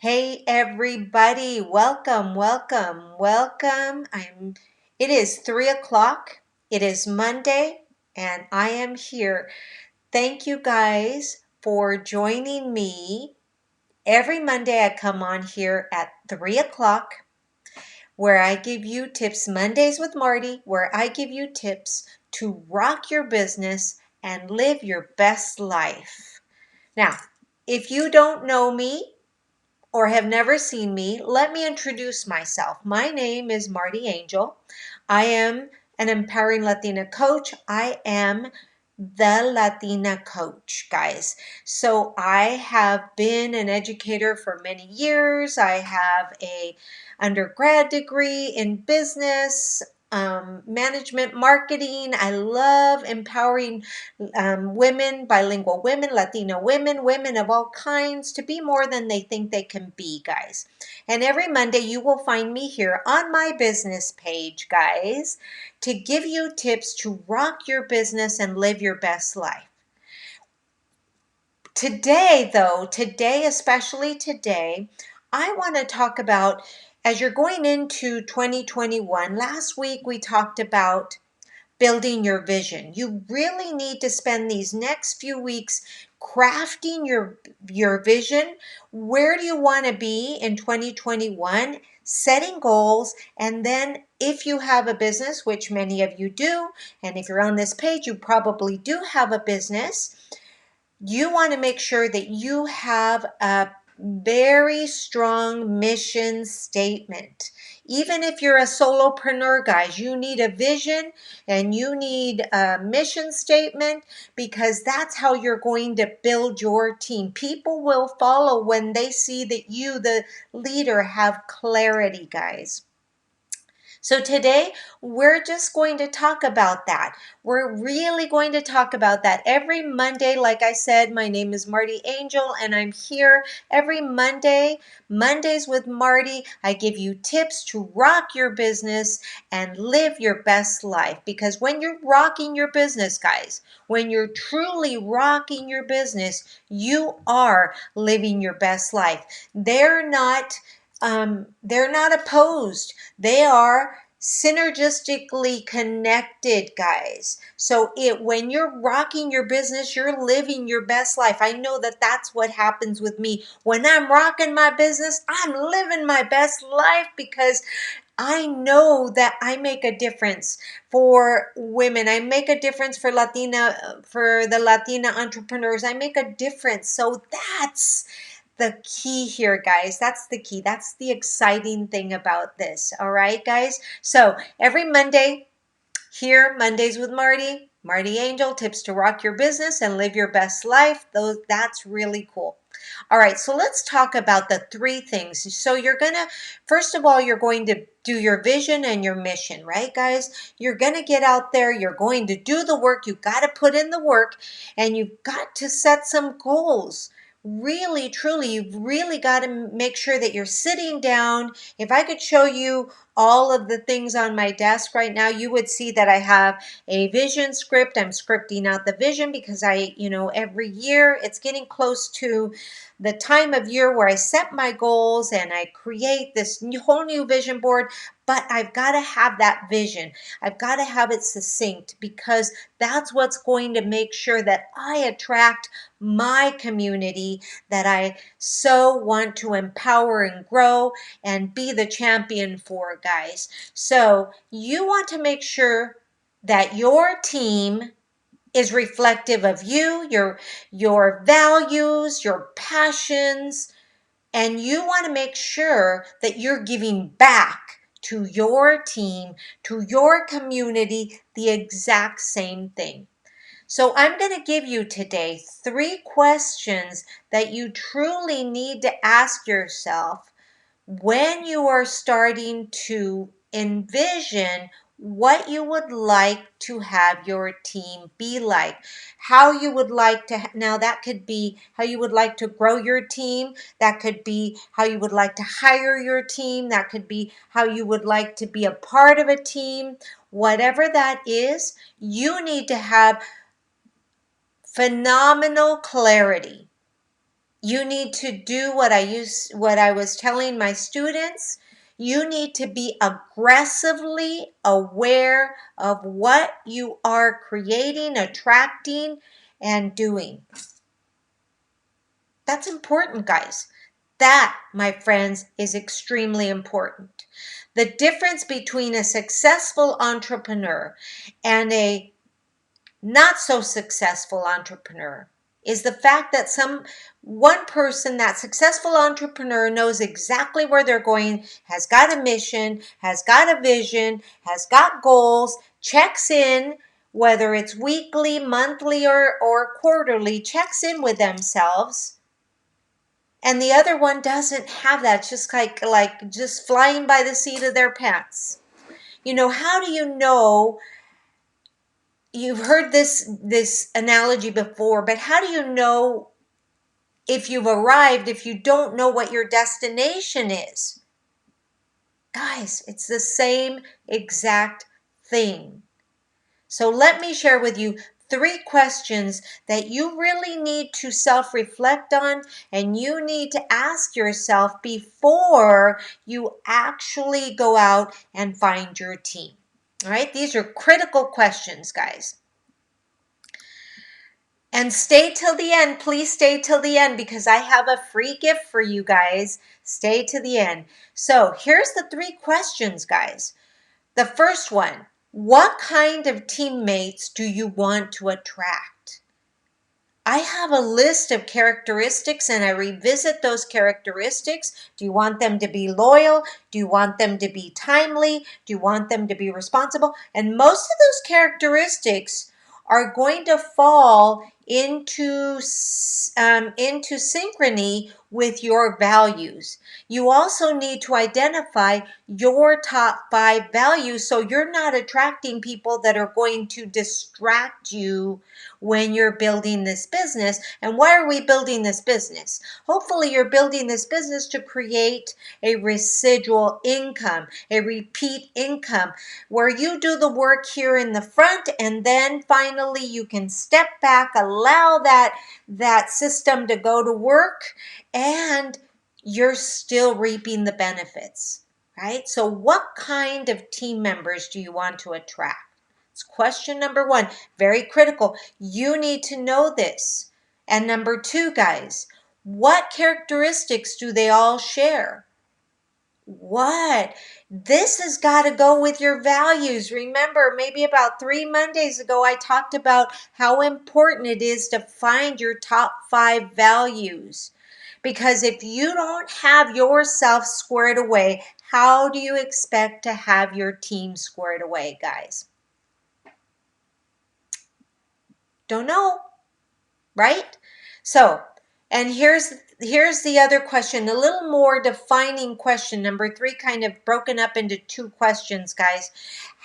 Hey everybody, welcome. It is 3 o'clock. It is Monday and I am here. Thank you guys for joining me. Every Monday I come on here at 3 o'clock where I give you tips, Mondays with Marty, where I give you tips to rock your business and live your best life. Now, if you don't know me, or have never seen me, let me introduce myself. My name is Marty Angel. I am an empowering Latina coach. I am the Latina coach, guys. So I have been an educator for many years. I have a undergrad degree in business, management, marketing. I love empowering women, bilingual women, Latino women, women of all kinds to be more than they think they can be, guys. And every Monday you will find me here on my business page, guys, to give you tips to rock your business and live your best life. Today, though, especially today, I want to talk about, as you're going into 2021, last week we talked about building your vision. You really need to spend these next few weeks crafting your vision. Where do you want to be in 2021? Setting goals, and then if you have a business, which many of you do, and if you're on this page, you probably do have a business, you want to make sure that you have a very strong mission statement. Even if you're a solopreneur, guys, you need a vision and you need a mission statement, because that's how you're going to build your team. People will follow when they see that you, the leader, have clarity, guys. So today we're just going to talk about that. We're really going to talk about that every Monday. Like I said, my name is Marty Angel and I'm here every Monday, Mondays with Marty. I give you tips to rock your business and live your best life. Because when you're rocking your business, guys, when you're truly rocking your business, you are living your best life. They're not opposed. They are synergistically connected, guys. So when you're rocking your business, you're living your best life. I know that that's what happens with me. When I'm rocking my business, I'm living my best life, because I know that I make a difference for women. I make a difference for the Latina entrepreneurs. I make a difference. So that's the key here, guys. That's the key. That's the exciting thing about this. All right, guys. So every Monday here, Mondays with Marty, Marty Angel, tips to rock your business and live your best life. That's really cool. All right, so let's talk about the three things. So first of all, you're going to do your vision and your mission, right, guys? You're going to get out there. You're going to do the work. You've got to put in the work, and you've got to set some goals. Really, truly, you've really got to make sure that you're sitting down. If I could show you all of the things on my desk right now, you would see that I have a vision script. I'm scripting out the vision because every year it's getting close to the time of year where I set my goals and I create this whole new vision board. But I've got to have that vision. I've got to have it succinct, because that's what's going to make sure that I attract my community that I so want to empower and grow and be the champion for, guys. So you want to make sure that your team is reflective of you, your values, your passions, and you want to make sure that you're giving back to your team, to your community, the exact same thing. So I'm going to give you today 3 questions that you truly need to ask yourself when you are starting to envision what you would like to have your team be like, how you would like to, now that could be how you would like to grow your team, that could be how you would like to hire your team, that could be how you would like to be a part of a team. Whatever that is, you need to have phenomenal clarity. You need to do what I was telling my students. You need to be aggressively aware of what you are creating, attracting, and doing. That's important, guys. That, my friends, is extremely important. The difference between a successful entrepreneur and a not so successful entrepreneur is the fact that one person, that successful entrepreneur, knows exactly where they're going, has got a mission, has got a vision, has got goals, checks in, whether it's weekly, monthly, or quarterly, checks in with themselves. And the other one doesn't have that. It's just like just flying by the seat of their pants. How do you know? You've heard this analogy before, but how do you know if you've arrived if you don't know what your destination is? Guys, it's the same exact thing. So let me share with you 3 questions that you really need to self-reflect on and you need to ask yourself before you actually go out and find your team. All right, these are critical questions, guys. And stay till the end. Please stay till the end because I have a free gift for you guys. Stay to the end. So here's the 3 questions, guys. The first one, what kind of teammates do you want to attract? I have a list of characteristics and I revisit those characteristics. Do you want them to be loyal? Do you want them to be timely? Do you want them to be responsible? And most of those characteristics are going to fall into synchrony with your values. You also need to identify your top 5 values so you're not attracting people that are going to distract you when you're building this business. And why are we building this business? Hopefully you're building this business to create a residual income, a repeat income, where you do the work here in the front and then finally you can step back, allow that system to go to work, and you're still reaping the benefits, right? So what kind of team members do you want to attract? It's question number 1, very critical. You need to know this. And number 2, guys, what characteristics do they all share? What? This has got to go with your values. Remember, maybe about 3 Mondays ago, I talked about how important it is to find your top 5 values. Because if you don't have yourself squared away, how do you expect to have your team squared away, guys? Don't know, right? So, and here's the other question, a little more defining question, number 3, kind of broken up into 2 questions, guys.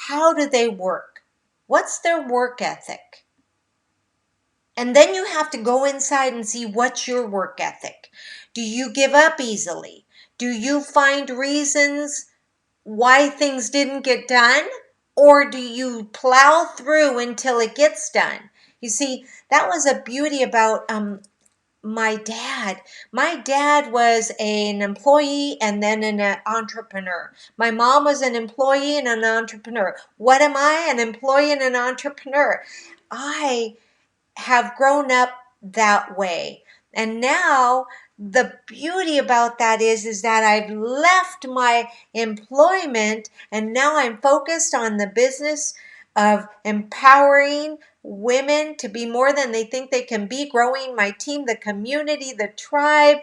How do they work? What's their work ethic? And then you have to go inside and see what's your work ethic. Do you give up easily? Do you find reasons why things didn't get done? Or do you plow through until it gets done? You see, that was a beauty about my dad. My dad was an employee and then an entrepreneur. My mom was an employee and an entrepreneur. What am I? An employee and an entrepreneur. I have grown up that way. And now the beauty about that is that I've left my employment and now I'm focused on the business of empowering women to be more than they think they can be, growing my team, the community, the tribe,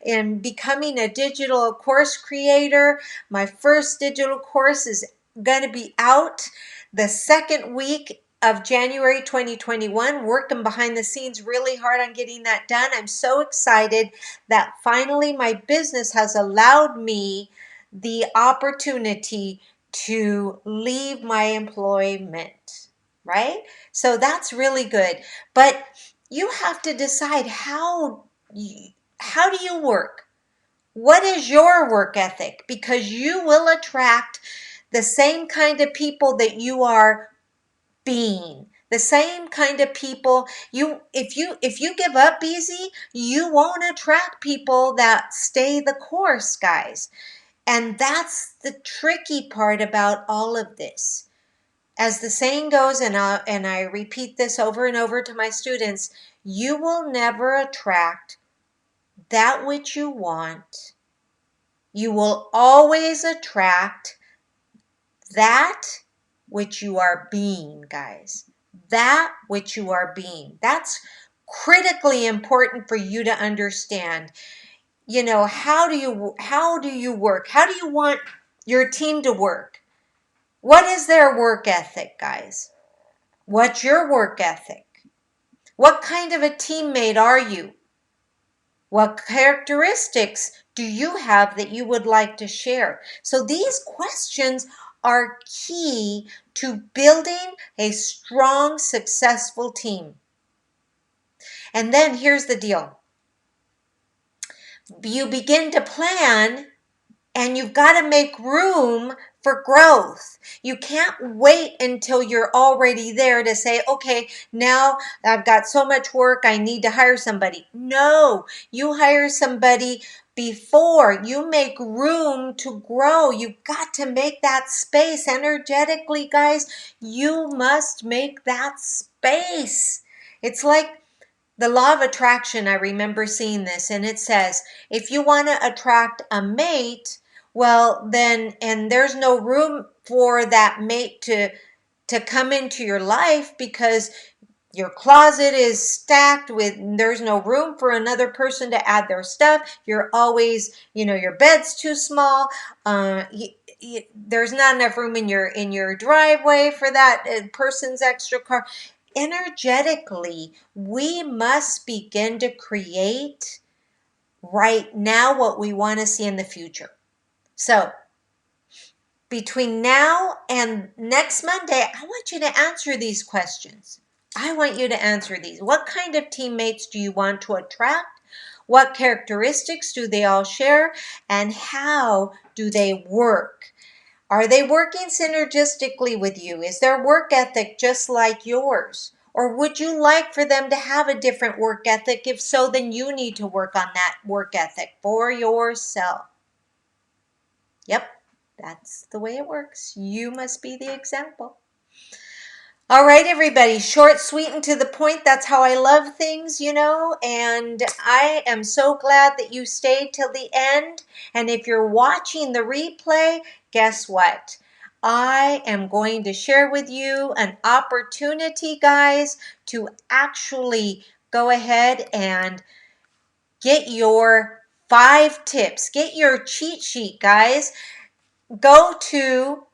and becoming a digital course creator. My first digital course is going to be out the second week of January 2021, working behind the scenes really hard on getting that done. I'm so excited that finally my business has allowed me the opportunity to leave my employment, right? So that's really good. But you have to decide how do you work? What is your work ethic? Because you will attract the same kind of people that you are being, The same kind of people, if you give up easy, you won't attract people that stay the course, guys. And that's the tricky part about all of this. As the saying goes, and I repeat this over and over to my students, you will never attract that which you want. You will always attract that which you are being, guys. That which you are being. That's critically important for you to understand. You know, how do you work? How do you want your team to work? What is their work ethic, guys? What's your work ethic? What kind of a teammate are you? What characteristics do you have that you would like to share? So these questions are key to building a strong, successful team. And then here's the deal. You begin to plan, and you've got to make room for growth. You can't wait until you're already there to say, okay, now I've got so much work, I need to hire somebody. No, you hire somebody before. You make room to grow. You've got to make that space energetically, guys. You must make that space. It's like the law of attraction. I remember seeing this, and it says, if you want to attract a mate, well, then, and there's no room for that mate to come into your life because your closet is stacked with, there's no room for another person to add their stuff. You're always, your bed's too small. There's not enough room in your driveway for that person's extra car. Energetically, we must begin to create right now what we want to see in the future. So between now and next Monday, I want you to answer these questions. I want you to answer these. What kind of teammates do you want to attract? What characteristics do they all share? And how do they work? Are they working synergistically with you? Is their work ethic just like yours? Or would you like for them to have a different work ethic? If so, then you need to work on that work ethic for yourself. Yep, that's the way it works. You must be the example. All right, everybody, short, sweet, and to the point. That's how I love things, and I am so glad that you stayed till the end. And if you're watching the replay, guess what? I am going to share with you an opportunity, guys, to actually go ahead and get your 5 tips. Get your cheat sheet, guys. Go to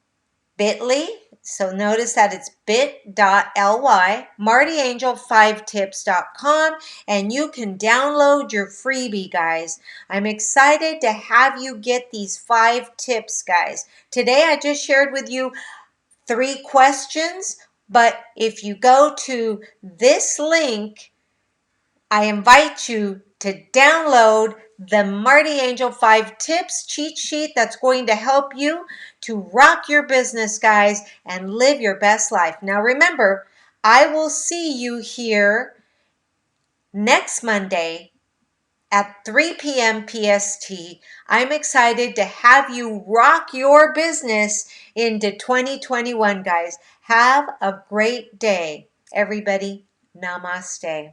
bit.ly. So notice that it's bit.ly, martyangel5tips.com, and you can download your freebie, guys. I'm excited to have you get these 5 tips, guys. Today I just shared with you 3 questions, but if you go to this link, I invite you to download the Marty Angel 5 Tips cheat sheet that's going to help you to rock your business, guys, and live your best life. Now remember, I will see you here next Monday at 3 p.m. PST. I'm excited to have you rock your business into 2021, guys. Have a great day, everybody. Namaste.